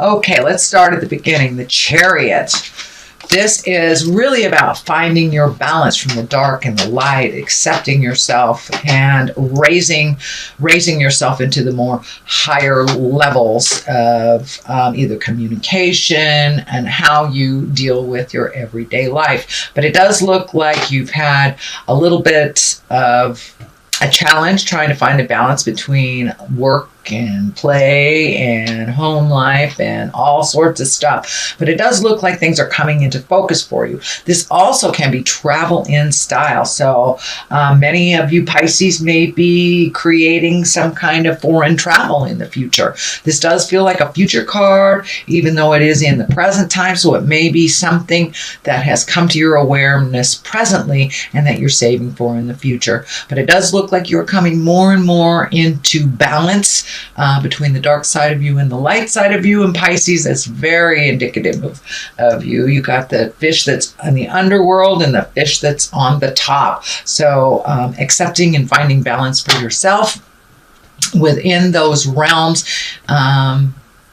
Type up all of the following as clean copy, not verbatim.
Okay, let's start at the beginning. The Chariot. This is really about finding your balance from the dark and the light, accepting yourself and raising yourself into the more higher levels of either communication and how you deal with your everyday life. But it does look like you've had a little bit of a challenge trying to find a balance between work and play and home life and all sorts of stuff. But it does look like things are coming into focus for you. This also can be travel in style. So many of you Pisces may be creating some kind of foreign travel in the future. This does feel like a future card, even though it is in the present time. So it may be something that has come to your awareness presently and that you're saving for in the future. But it does look like you're coming more and more into balance between the dark side of you and the light side of you. And Pisces, that's very indicative of you. You got the fish that's in the underworld and the fish that's on the top. So accepting and finding balance for yourself within those realms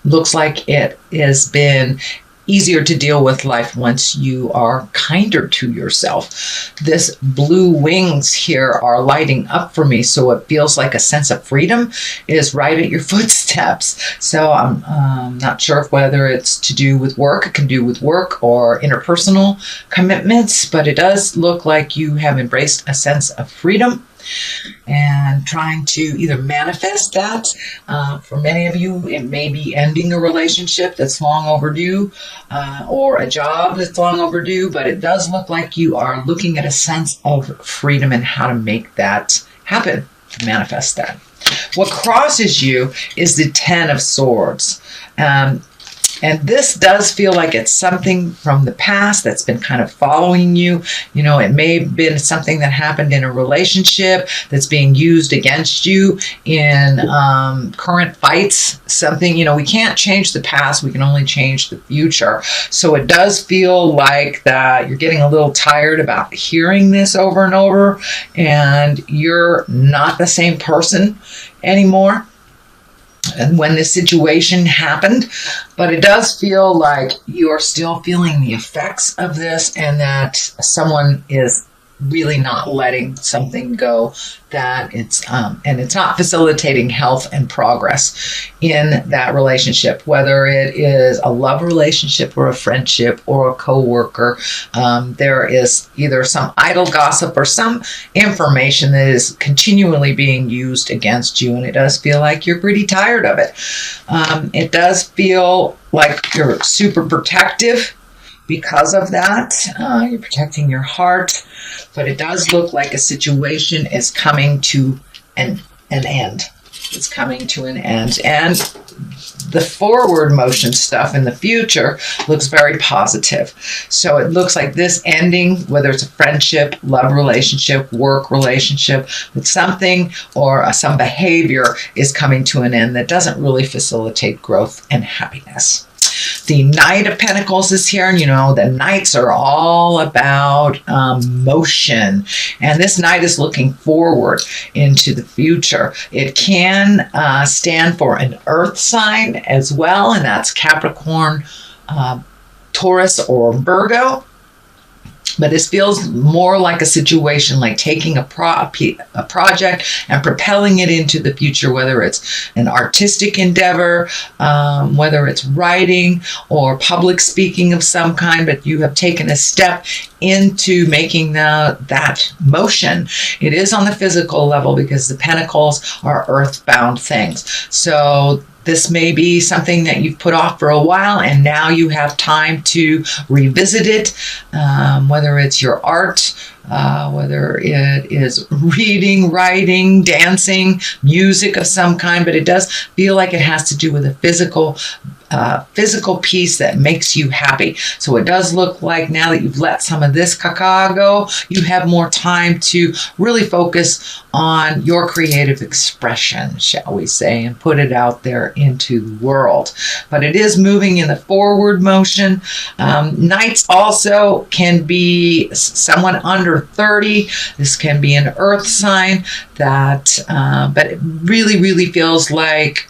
looks like it has been easier to deal with life once you are kinder to yourself. This blue wings here are lighting up for me, so it feels like a sense of freedom is right at your footsteps. So I'm not sure whether it's to do with work, it can do with work or interpersonal commitments, but it does look like you have embraced a sense of freedom and trying to either manifest that. For many of you, it may be ending a relationship that's long overdue or a job that's long overdue, but it does look like you are looking at a sense of freedom and how to make that happen, to manifest that. What crosses you is the Ten of Swords. And this does feel like it's something from the past that's been kind of following you. You know, it may have been something that happened in a relationship that's being used against you in current fights. Something, you know, we can't change the past. We can only change the future. So it does feel like that you're getting a little tired about hearing this over and over, and you're not the same person anymore. And when this situation happened, but it does feel like you're still feeling the effects of this and that someone is really not letting something go, that it's and it's not facilitating health and progress in that relationship, whether it is a love relationship or a friendship or a co-worker. There is either some idle gossip or some information that is continually being used against you, and it does feel like you're pretty tired of it. It does feel like you're super protective because of that. You're protecting your heart, but it does look like a situation is coming to an end. It's coming to an end. And the forward motion stuff in the future looks very positive. So it looks like this ending, whether it's a friendship, love relationship, work relationship, with something or some behavior is coming to an end that doesn't really facilitate growth and happiness. The Knight of Pentacles is here, and you know, the Knights are all about motion, and this Knight is looking forward into the future. It can stand for an earth sign as well, and that's Capricorn, Taurus, or Virgo. But this feels more like a situation like taking a project and propelling it into the future, whether it's an artistic endeavor, whether it's writing or public speaking of some kind, but you have taken a step into making that motion. It is on the physical level because the pentacles are earthbound things. So this may be something that you've put off for a while, and now you have time to revisit it, whether it's your art, whether it is reading, writing, dancing, music of some kind, but it does feel like it has to do with a physical piece that makes you happy. So it does look like now that you've let some of this caca go, you have more time to really focus on your creative expression, shall we say, and put it out there into the world. But it is moving in the forward motion. Knights also can be someone under 30. This can be an earth sign that, but it really, really feels like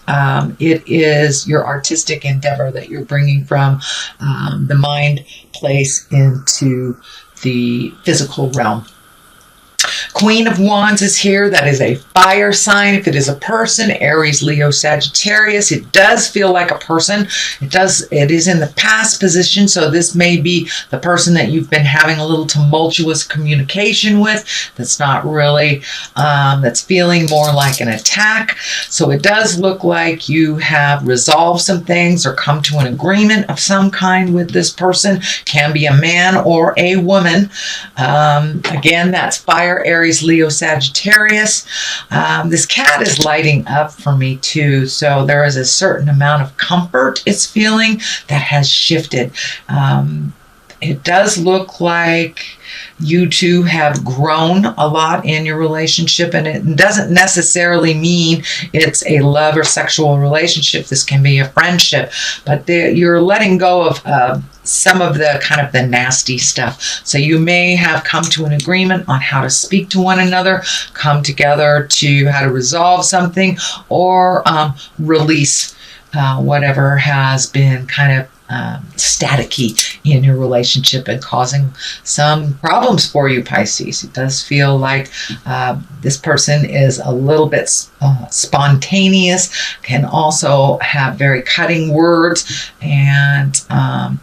it is your artistic endeavor that you're bringing from the mind place into the physical realm. Queen of Wands is here. That is a fire sign. If it is a person, Aries, Leo, Sagittarius, it does feel like a person. It is in the past position. So this may be the person that you've been having a little tumultuous communication with. That's not really, that's feeling more like an attack. So it does look like you have resolved some things or come to an agreement of some kind with this person. Can be a man or a woman. Again, that's fire, Aries, Leo, Sagittarius. This cat is lighting up for me too. So there is a certain amount of comfort it's feeling that has shifted. It does look like you two have grown a lot in your relationship, and it doesn't necessarily mean it's a love or sexual relationship. This can be a friendship, but you're letting go of some of the kind of the nasty stuff. So you may have come to an agreement on how to speak to one another, come together to how to resolve something, or release whatever has been kind of staticky in your relationship and causing some problems for you, Pisces. It does feel like this person is a little bit spontaneous, can also have very cutting words, and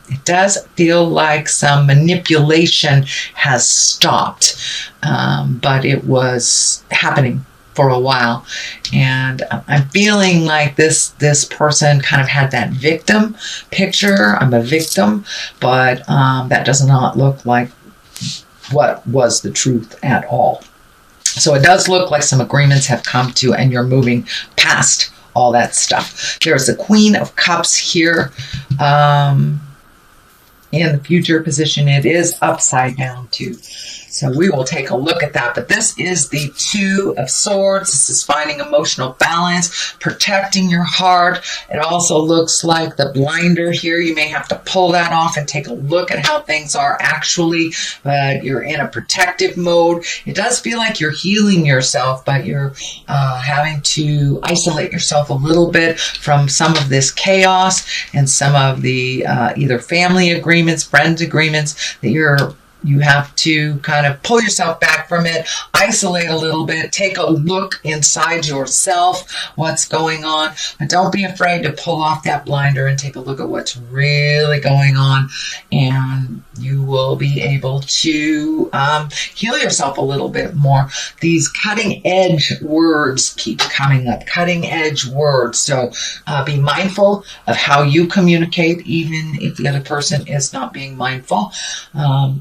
it does feel like some manipulation has stopped, but it was happening for a while. And I'm feeling like this person kind of had that victim picture. I'm a victim, but that does not look like what was the truth at all. So it does look like some agreements have come to, and you're moving past all that stuff. There's the Queen of Cups here. In the future position, it is upside down too. So we will take a look at that. But this is the Two of Swords. This is finding emotional balance, protecting your heart. It also looks like the blinder here. You may have to pull that off and take a look at how things are actually. But you're in a protective mode. It does feel like you're healing yourself, but you're having to isolate yourself a little bit from some of this chaos and some of the either family agreements, friends agreements that you have to kind of pull yourself back from it, isolate a little bit, take a look inside yourself, what's going on. But don't be afraid to pull off that blinder and take a look at what's really going on. And you will be able to heal yourself a little bit more. These cutting edge words keep coming up, cutting edge words. So be mindful of how you communicate, even if the other person is not being mindful.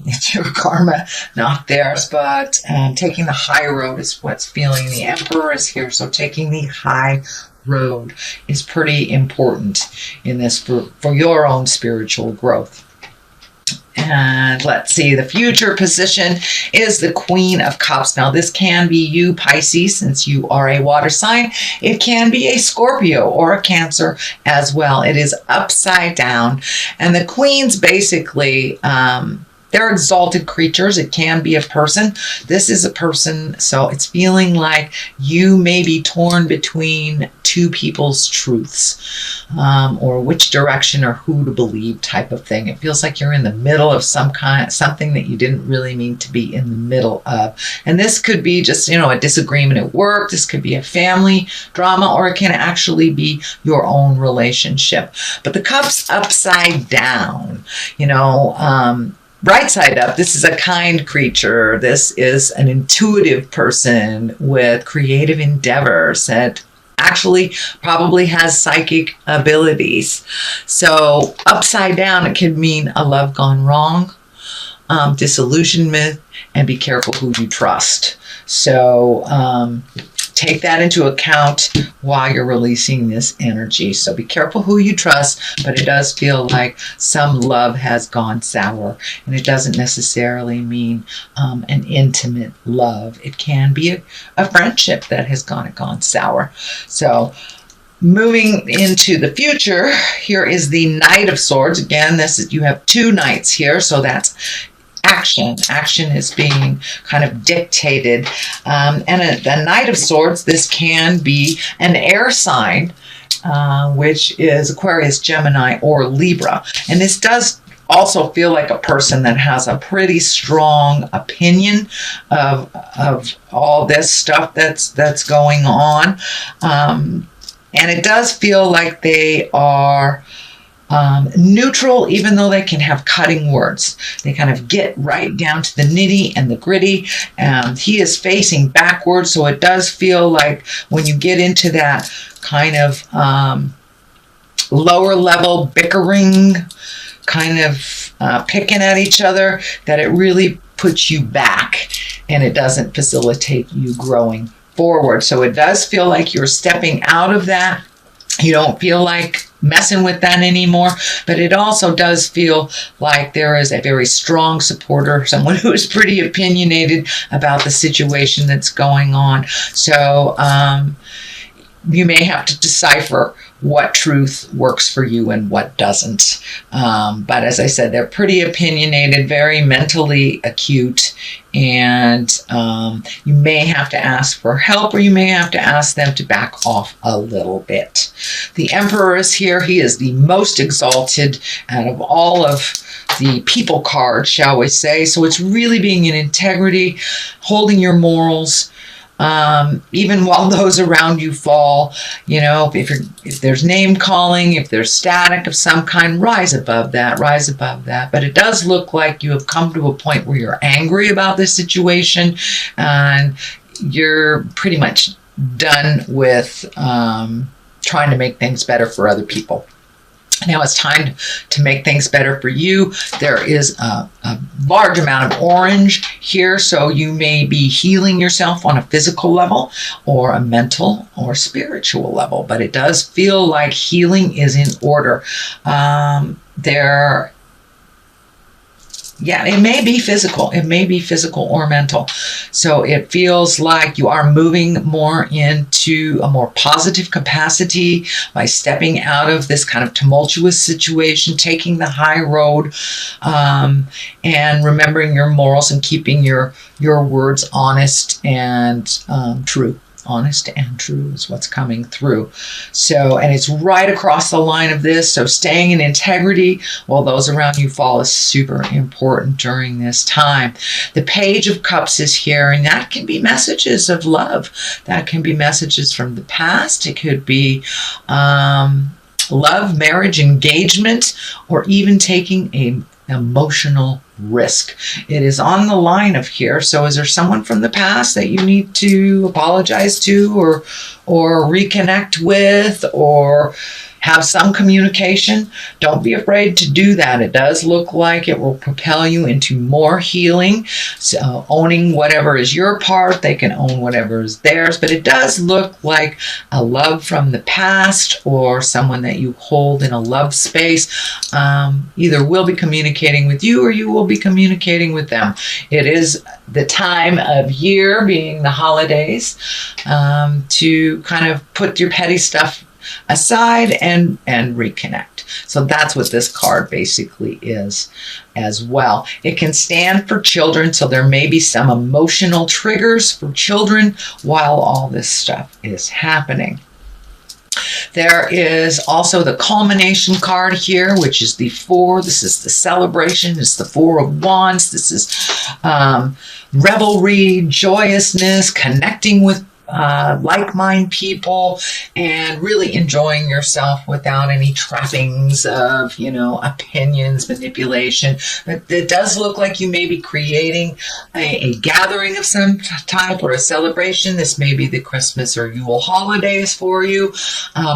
It's your karma, not theirs, but taking the high road is what's feeling. The Emperor is here, so taking the high road is pretty important in this for your own spiritual growth. And let's see, the future position is the Queen of Cups. Now, this can be you, Pisces, since you are a water sign. It can be a Scorpio or a Cancer as well. It is upside down. And the Queens basically, they're exalted creatures. It can be a person. This is a person, so it's feeling like you may be torn between two people's truths, or which direction or who to believe type of thing. It feels like you're in the middle of something that you didn't really mean to be in the middle of. And this could be just, a disagreement at work. This could be a family drama, or it can actually be your own relationship. But the Cups upside down, right side up, this is a kind creature. This is an intuitive person with creative endeavors that actually probably has psychic abilities. So upside down, it could mean a love gone wrong, disillusionment, and be careful who you trust. So take that into account while you're releasing this energy. So be careful who you trust, but it does feel like some love has gone sour, and it doesn't necessarily mean an intimate love. It can be a friendship that has gone sour. So moving into the future, here is the Knight of Swords. Again, you have 2 knights here, so that's action. Action is being kind of dictated. And a Knight of Swords, this can be an air sign, which is Aquarius, Gemini, or Libra. And this does also feel like a person that has a pretty strong opinion of all this stuff that's going on. And it does feel like they are neutral, even though they can have cutting words. They kind of get right down to the nitty and the gritty. He is facing backwards, so it does feel like when you get into that kind of lower level bickering, kind of picking at each other, that it really puts you back and it doesn't facilitate you growing forward. So it does feel like you're stepping out of that. You don't feel like messing with that anymore, but it also does feel like there is a very strong supporter, someone who is pretty opinionated about the situation that's going on. So you may have to decipher what truth works for you and what doesn't. But as I said, they're pretty opinionated, very mentally acute, and you may have to ask for help, or you may have to ask them to back off a little bit. The Emperor is here. He is the most exalted out of all of the people cards, shall we say. So it's really being in integrity, holding your morals, even while those around you fall. You know, if there's name calling, if there's static of some kind, rise above that. But it does look like you have come to a point where you're angry about this situation, and you're pretty much done with trying to make things better for other people. Now it's time to make things better for you. There is a large amount of orange here, so you may be healing yourself on a physical level or a mental or spiritual level, but it does feel like healing is in order. It may be physical. It may be physical or mental. So it feels like you are moving more into a more positive capacity by stepping out of this kind of tumultuous situation, taking the high road, and remembering your morals and keeping your words honest and true. Honest and true is what's coming through. So, and it's right across the line of this. So staying in integrity while those around you fall is super important during this time. The Page of Cups is here, and that can be messages of love. That can be messages from the past. It could be love, marriage, engagement, or even taking an emotional risk. It is on the line of here. So is there someone from the past that you need to apologize to, or reconnect with, or have some communication? Don't be afraid to do that. It does look like it will propel you into more healing. So owning whatever is your part, they can own whatever is theirs, but it does look like a love from the past or someone that you hold in a love space either will be communicating with you or you will be communicating with them. It is the time of year, being the holidays, to kind of put your petty stuff aside and reconnect. So that's what this card basically is as well. It can stand for children, so there may be some emotional triggers for children while all this stuff is happening. There is also the culmination card here, which is the 4. This is the celebration. It's the 4 of Wands. This is revelry, joyousness, connecting with like-minded people, and really enjoying yourself without any trappings of, opinions, manipulation. But it does look like you may be creating a gathering of some type or a celebration. This may be the Christmas or Yule holidays for you,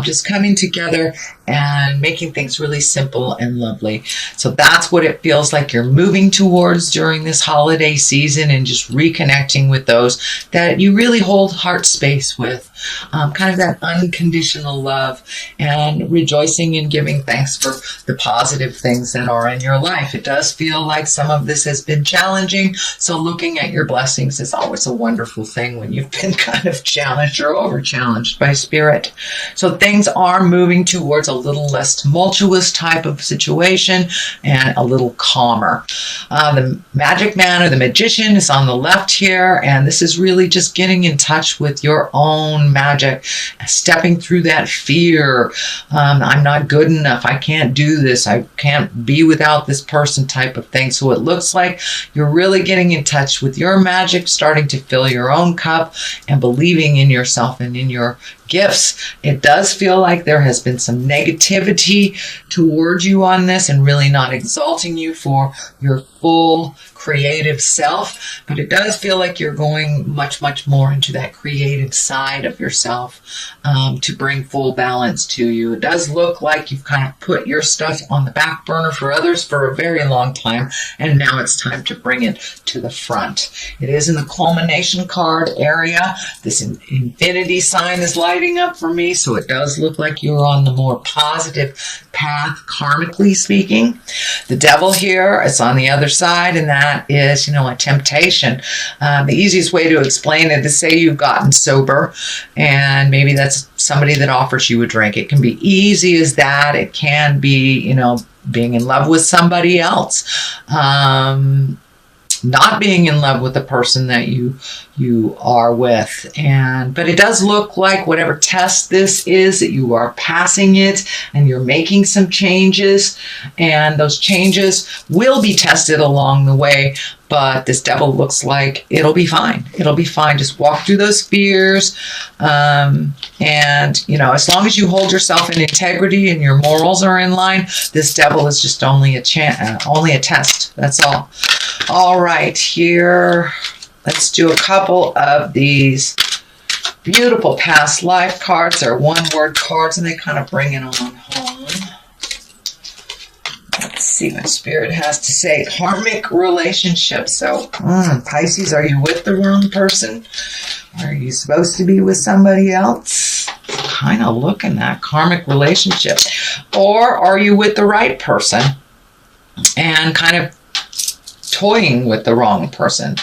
just coming together and making things really simple and lovely. So that's what it feels like you're moving towards during this holiday season, and just reconnecting with those that you really hold heart space with. Kind of that unconditional love, and rejoicing and giving thanks for the positive things that are in your life. It does feel like some of this has been challenging, so looking at your blessings is always a wonderful thing when you've been kind of challenged or over challenged by spirit. So things are moving towards a little less tumultuous type of situation and a little calmer. The magic man or the magician is on the left here, and this is really just getting in touch with your own magic, stepping through that fear. I'm not good enough. I can't do this. I can't be without this person type of thing. So it looks like you're really getting in touch with your magic, starting to fill your own cup, and believing in yourself and in your gifts. It does feel like there has been some negativity towards you on this, and really not exalting you for your full creative self, but it does feel like you're going much more into that creative side of yourself, to bring full balance to you. It does look like you've kind of put your stuff on the back burner for others for a very long time, and now it's time to bring it to the front. It is in the culmination card area. This infinity sign is lighting up for me, so it does look like you're on the more positive path, karmically speaking. The devil here is on the other side, and that is, a temptation. The easiest way to explain it is, say you've gotten sober, and maybe that's somebody that offers you a drink. It can be easy as that. It can be, being in love with somebody else. Not being in love with the person that you are with. But it does look like whatever test this is, that you are passing it, and you're making some changes, and those changes will be tested along the way. But this devil looks like it'll be fine. It'll be fine. Just walk through those fears. And, as long as you hold yourself in integrity and your morals are in line, this devil is just only a test. That's all. All right, here, let's do a couple of these beautiful past life cards. They're one-word cards, and they kind of bring it on home. Let's see what Spirit has to say. Karmic relationship. So, Pisces, are you with the wrong person? Are you supposed to be with somebody else? Kind of looking at karmic relationship. Or are you with the right person and kind of toying with the wrong person?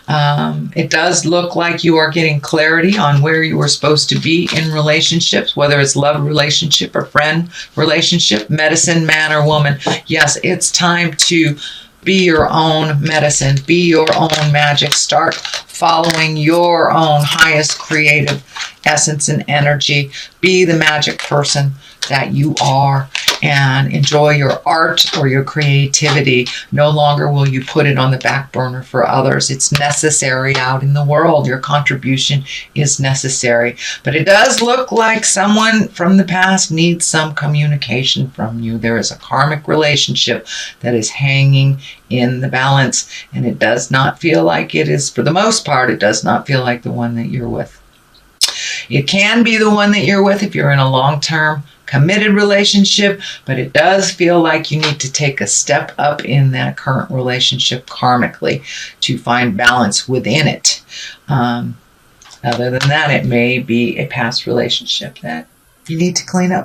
It does look like you are getting clarity on where you are supposed to be in relationships, whether it's love relationship or friend relationship, medicine man or woman. Yes, it's time to be your own medicine, be your own magic, start following your own highest creative essence and energy, be the magic person that you are, and enjoy your art or your creativity. No longer will you put it on the back burner for others. It's necessary out in the world. Your contribution is necessary. But it does look like someone from the past needs some communication from you. There is a karmic relationship that is hanging in the balance, and it does not feel like it is, for the most part, it does not feel like the one that you're with. It can be the one that you're with if you're in a long-term committed relationship, but it does feel like you need to take a step up in that current relationship karmically to find balance within it. Other than that, it may be a past relationship that you need to clean up.